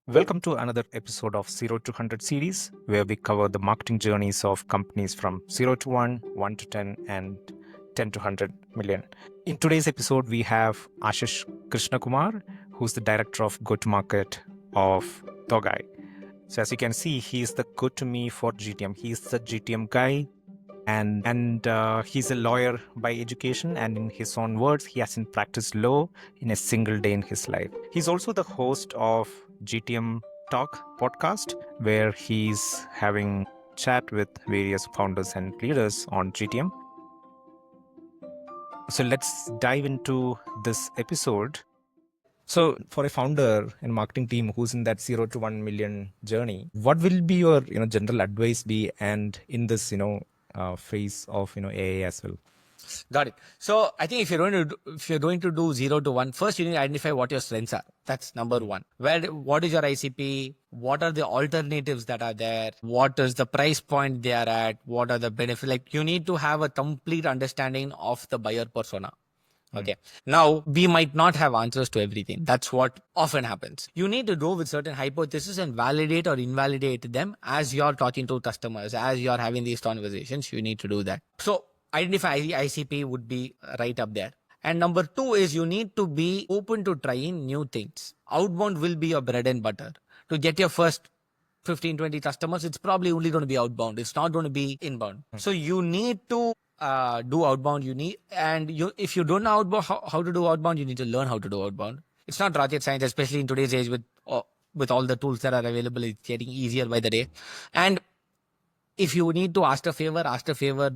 Welcome to another episode of 0 to 100 series, where we cover the marketing journeys of companies from 0 to 1, 1 to 10, and 10 to 100 million. In today's episode, we have Ashish Krishnakumar, who's the director of go-to-market of Togai. So as you can see, he's the go-to-me for GTM. He's the GTM guy, and he's a lawyer by education, and in his own words, he hasn't practiced law in a single day in his life. He's also the host of GTM Talk podcast, where he's having chat with various founders and leaders on GTM. So let's dive into this episode. So for a founder and marketing team who's in that 0 to 1 million journey, what will be your general advice be, and in this phase of AA as well? Got it. So I think if you're going to do 0 to 1, first you need to identify what your strengths are. That's number one. What is your ICP? What are the alternatives that are there? What is the price point they are at? What are the benefits? Like, you need to have a complete understanding of the buyer persona. Okay. Now, we might not have answers to everything. That's what often happens. You need to go with certain hypotheses and validate or invalidate them as you're talking to customers, as you're having these conversations. You need to do that. So identify ICP would be right up there. And number two is you need to be open to trying new things. Outbound will be your bread and butter. To get your first 15, 20 customers, it's probably only going to be outbound. It's not going to be inbound. So you need to do outbound. If you don't know outbound, how to do outbound, you need to learn how to do outbound. It's not rocket science, especially in today's age with all the tools that are available. It's getting easier by the day. And if you need to ask a favor,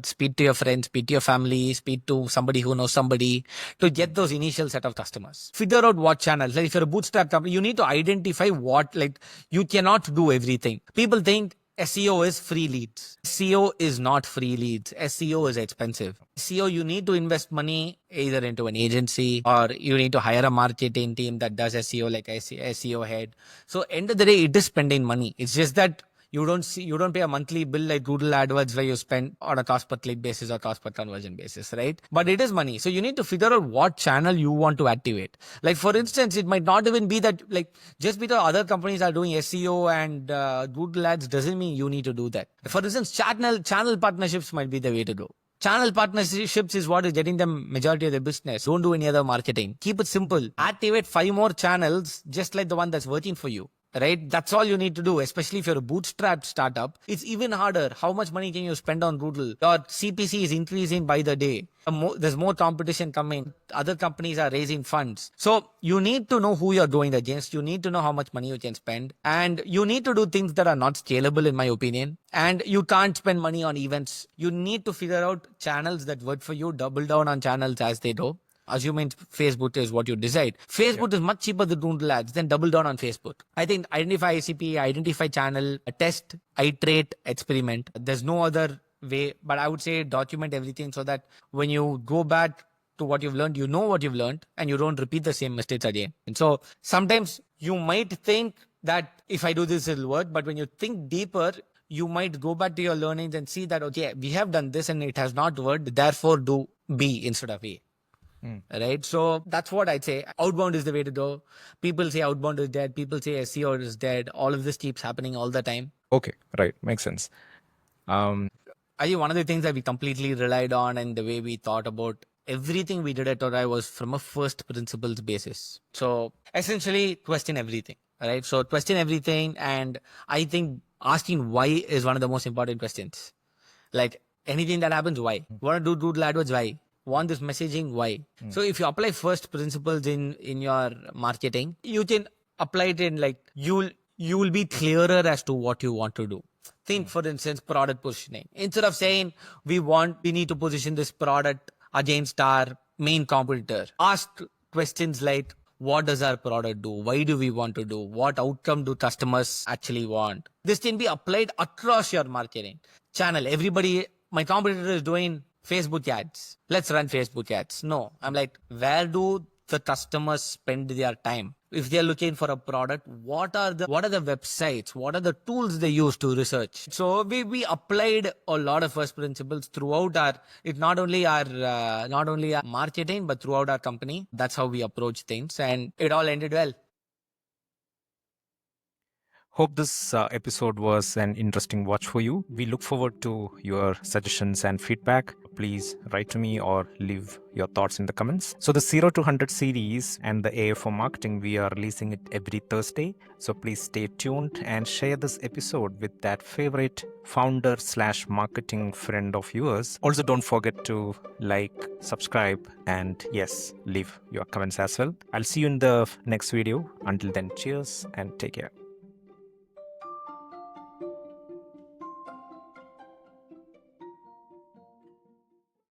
speak to your friends, speak to your family, speak to somebody who knows somebody to get those initial set of customers. Figure out what channels. Like, if you're a bootstrap company, you need to identify you cannot do everything. People think SEO is free leads. SEO is not free leads. SEO is expensive. SEO, you need to invest money either into an agency, or you need to hire a marketing team that does SEO, like SEO head. So end of the day, it is spending money. It's just that you don't pay a monthly bill like Google AdWords, where you spend on a cost per click basis or cost per conversion basis, right? But it is money. So you need to figure out what channel you want to activate. Like, for instance, it might not even be that, like, just because other companies are doing SEO and Google ads doesn't mean you need to do that. For instance, channel partnerships might be the way to go. Channel partnerships is what is getting them majority of the business. Don't do any other marketing. Keep it simple. Activate 5 more channels, just like the one that's working for you. Right? That's all you need to do, especially if you're a bootstrapped startup. It's even harder. How much money can you spend on Google? Your CPC is increasing by the day. There's more competition coming. Other companies are raising funds. So you need to know who you're going against. You need to know how much money you can spend. And you need to do things that are not scalable, in my opinion. And you can't spend money on events. You need to figure out channels that work for you, double down on channels as they go. Assuming Facebook is what you decide. Facebook is much cheaper than Google ads, then double down on Facebook. I think identify ICP, identify channel, test, iterate, experiment. There's no other way, but I would say document everything so that when you go back to what you've learned, you know what you've learned and you don't repeat the same mistakes again. And so sometimes you might think that if I do this, it'll work. But when you think deeper, you might go back to your learnings and see that, okay, we have done this and it has not worked. Therefore, do B instead of A. Right. So that's what I'd say. Outbound is the way to go. People say outbound is dead. People say SEO is dead. All of this keeps happening all the time. Okay, right. Makes sense. I think one of the things that we completely relied on, and the way we thought about everything we did at Togai, was from a first principles basis. So essentially, question everything. Right. So question everything. And I think asking why is one of the most important questions. Like, anything that happens, why? Want to do Google AdWords, why? Want this messaging, why? So if you apply first principles in your marketing, you can apply it in, like, you will be clearer as to what you want to do. Think, for instance, product positioning. Instead of saying we need to position this product against our main competitor, ask questions like, what does our product do? Why do we want to do? What outcome do customers actually want? This can be applied across your marketing channel. My competitor is doing Facebook ads. Let's run Facebook ads. No, I'm like, where do the customers spend their time? If they're looking for a product, what are the websites? What are the tools they use to research? So we applied a lot of first principles throughout not only our marketing, but throughout our company. That's how we approach things, and it all ended well. Hope this episode was an interesting watch for you. We look forward to your suggestions and feedback. Please write to me or leave your thoughts in the comments. So the 0 to 100 series and the AI for marketing, we are releasing it every Thursday. So please stay tuned and share this episode with that favorite founder/marketing friend of yours. Also, don't forget to like, subscribe, and yes, leave your comments as well. I'll see you in the next video. Until then, cheers and take care.